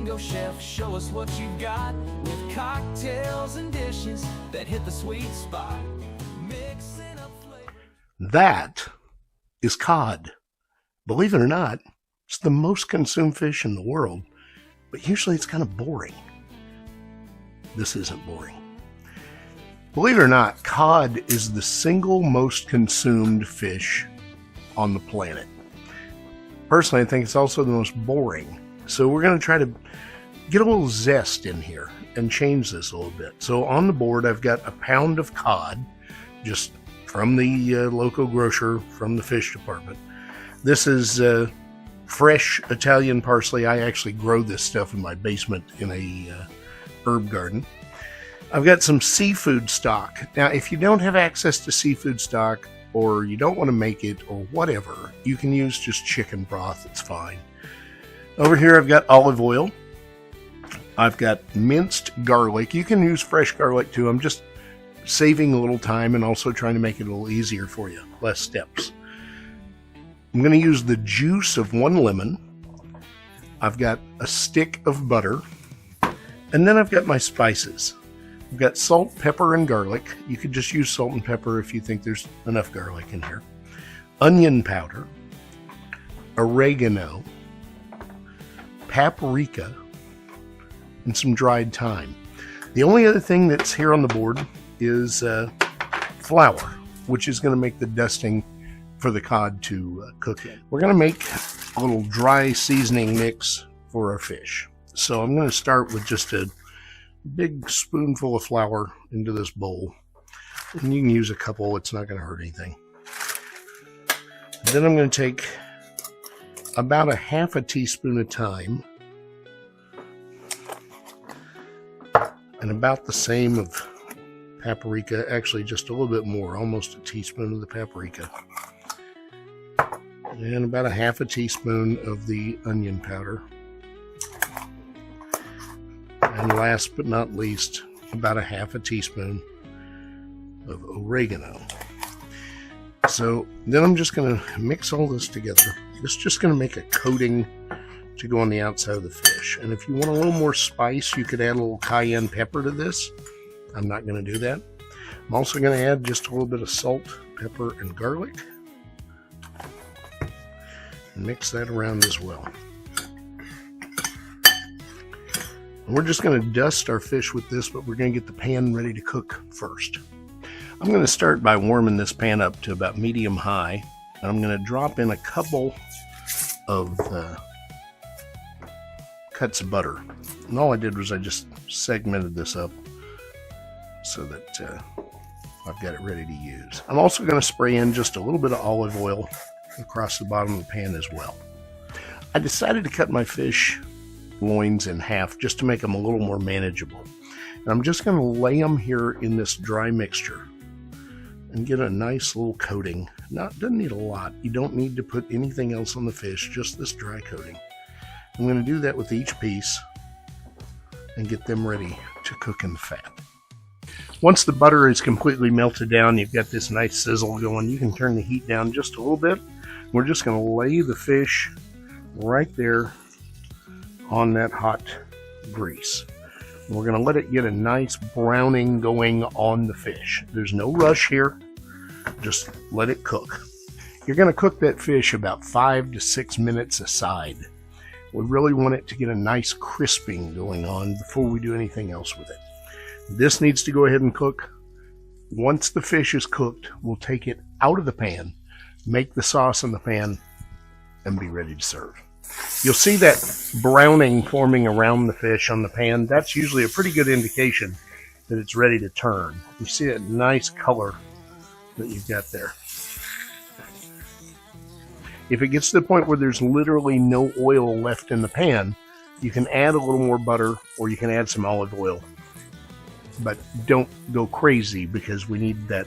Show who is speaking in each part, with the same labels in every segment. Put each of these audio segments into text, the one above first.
Speaker 1: Flamingo chef, show us what you got, with cocktails and dishes that hit the sweet spot. Mixing up flavors.
Speaker 2: That is cod. Believe it or not, it's the most consumed fish in the world, but usually it's kind of boring. This isn't boring. Believe it or not, cod is the single most consumed fish on the planet. Personally, I think it's also the most boring. So we're going to try to get a little zest in here and change this a little bit. So on the board, I've got a pound of cod, just from the local grocer, from the fish department. This is fresh Italian parsley. I actually grow this stuff in my basement in a herb garden. I've got some seafood stock. Now, if you don't have access to seafood stock, or you don't want to make it, or whatever, you can use just chicken broth. It's fine. Over here, I've got olive oil. I've got minced garlic. You can use fresh garlic too. I'm just saving a little time and also trying to make it a little easier for you. Less steps. I'm going to use the juice of 1 lemon. I've got a stick of butter. And then I've got my spices. I've got salt, pepper, and garlic. You could just use salt and pepper if you think there's enough garlic in here. Onion powder, oregano, paprika, and some dried thyme. The only other thing that's here on the board is flour, which is going to make the dusting for the cod to cook in. We're going to make a little dry seasoning mix for our fish. So I'm going to start with just a big spoonful of flour into this bowl. And you can use a couple, it's not going to hurt anything. Then I'm going to take about a half a teaspoon of thyme and about the same of paprika, actually just a little bit more, almost a teaspoon of the paprika. And about a half a teaspoon of the onion powder. And last but not least, about a half a teaspoon of oregano. So then I'm just going to mix all this together. It's just going to make a coating to go on the outside of the fish. And if you want a little more spice, you could add a little cayenne pepper to this. I'm not going to do that. I'm also going to add just a little bit of salt, pepper, and garlic. And mix that around as well. And we're just going to dust our fish with this, but we're going to get the pan ready to cook first. I'm going to start by warming this pan up to about medium high, and I'm going to drop in a couple of cuts of butter. And all I did was I just segmented this up so that I've got it ready to use. I'm also going to spray in just a little bit of olive oil across the bottom of the pan as well. I decided to cut my fish loins in half just to make them a little more manageable. And I'm just going to lay them here in this dry mixture and get a nice little coating. Doesn't need a lot. You don't need to put anything else on the fish, just this dry coating. I'm going to do that with each piece and get them ready to cook in the fat. Once the butter is completely melted down, you've got this nice sizzle going, you can turn the heat down just a little bit. We're just going to lay the fish right there on that hot grease. We're going to let it get a nice browning going on the fish. There's no rush here. Just let it cook. You're going to cook that fish about 5 to 6 minutes aside. We really want it to get a nice crisping going on before we do anything else with it. This needs to go ahead and cook. Once the fish is cooked, we'll take it out of the pan, make the sauce in the pan, and be ready to serve. You'll see that browning forming around the fish on the pan. That's usually a pretty good indication that it's ready to turn. You see that nice color that you've got there. If it gets to the point where there's literally no oil left in the pan, you can add a little more butter or you can add some olive oil. But don't go crazy because we need that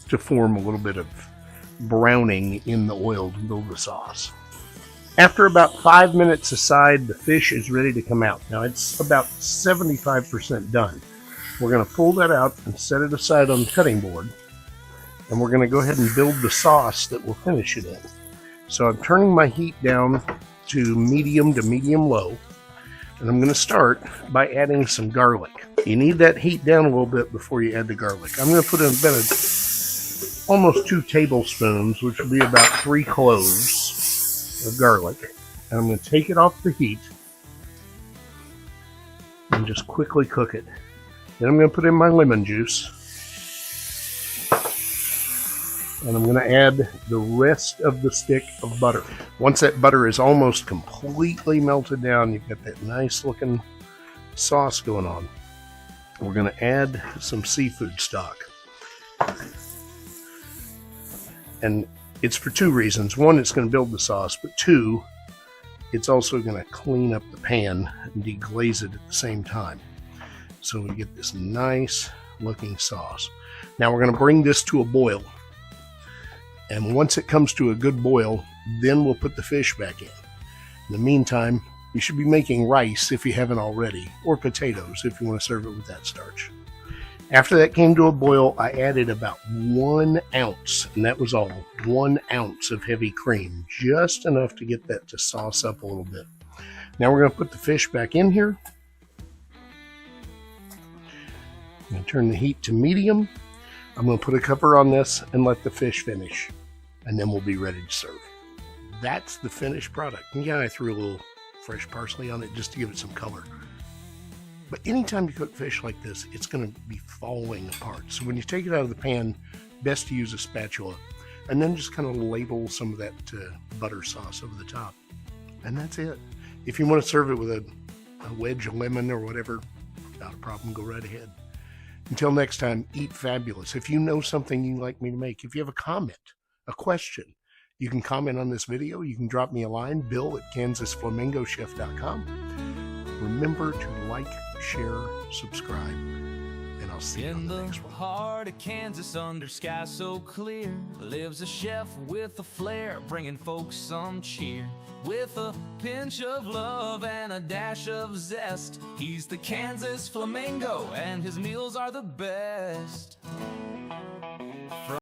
Speaker 2: to form a little bit of browning in the oil to build the sauce. After about 5 minutes aside, the fish is ready to come out. Now it's about 75% done. We're going to pull that out and set it aside on the cutting board. And we're going to go ahead and build the sauce that we'll finish it in. So I'm turning my heat down to medium low. And I'm going to start by adding some garlic. You need that heat down a little bit before you add the garlic. I'm going to put in about almost 2 tablespoons, which will be about 3 cloves of garlic. And I'm going to take it off the heat and just quickly cook it. Then I'm going to put in my lemon juice. And I'm going to add the rest of the stick of butter. Once that butter is almost completely melted down, you've got that nice looking sauce going on. We're going to add some seafood stock. And it's for 2 reasons. 1, it's going to build the sauce, but 2, it's also going to clean up the pan and deglaze it at the same time. So we get this nice looking sauce. Now we're going to bring this to a boil. And once it comes to a good boil, then we'll put the fish back in. In the meantime, you should be making rice if you haven't already, or potatoes if you want to serve it with that starch. After that came to a boil, I added about 1 ounce, and that was all, 1 ounce of heavy cream, just enough to get that to sauce up a little bit. Now we're going to put the fish back in here. I'm going to turn the heat to medium. I'm going to put a cover on this and let the fish finish, and then we'll be ready to serve. That's the finished product. And yeah, I threw a little fresh parsley on it just to give it some color. But anytime you cook fish like this, it's going to be falling apart. So when you take it out of the pan, best to use a spatula, and then just kind of ladle some of that butter sauce over the top. And that's it. If you want to serve it with a wedge of lemon or whatever, not a problem, go right ahead. Until next time, eat fabulous. If you know something you'd like me to make, if you have a comment, a question, you can comment on this video. You can drop me a line, bill@kansasflamingochef.com. Remember to like, share, subscribe, and I'll see you on the next one.
Speaker 1: In the heart of Kansas, under sky so clear, lives a chef with a flair, bringing folks some cheer. With a pinch of love and a dash of zest, he's the Kansas Flamingo, and his meals are the best.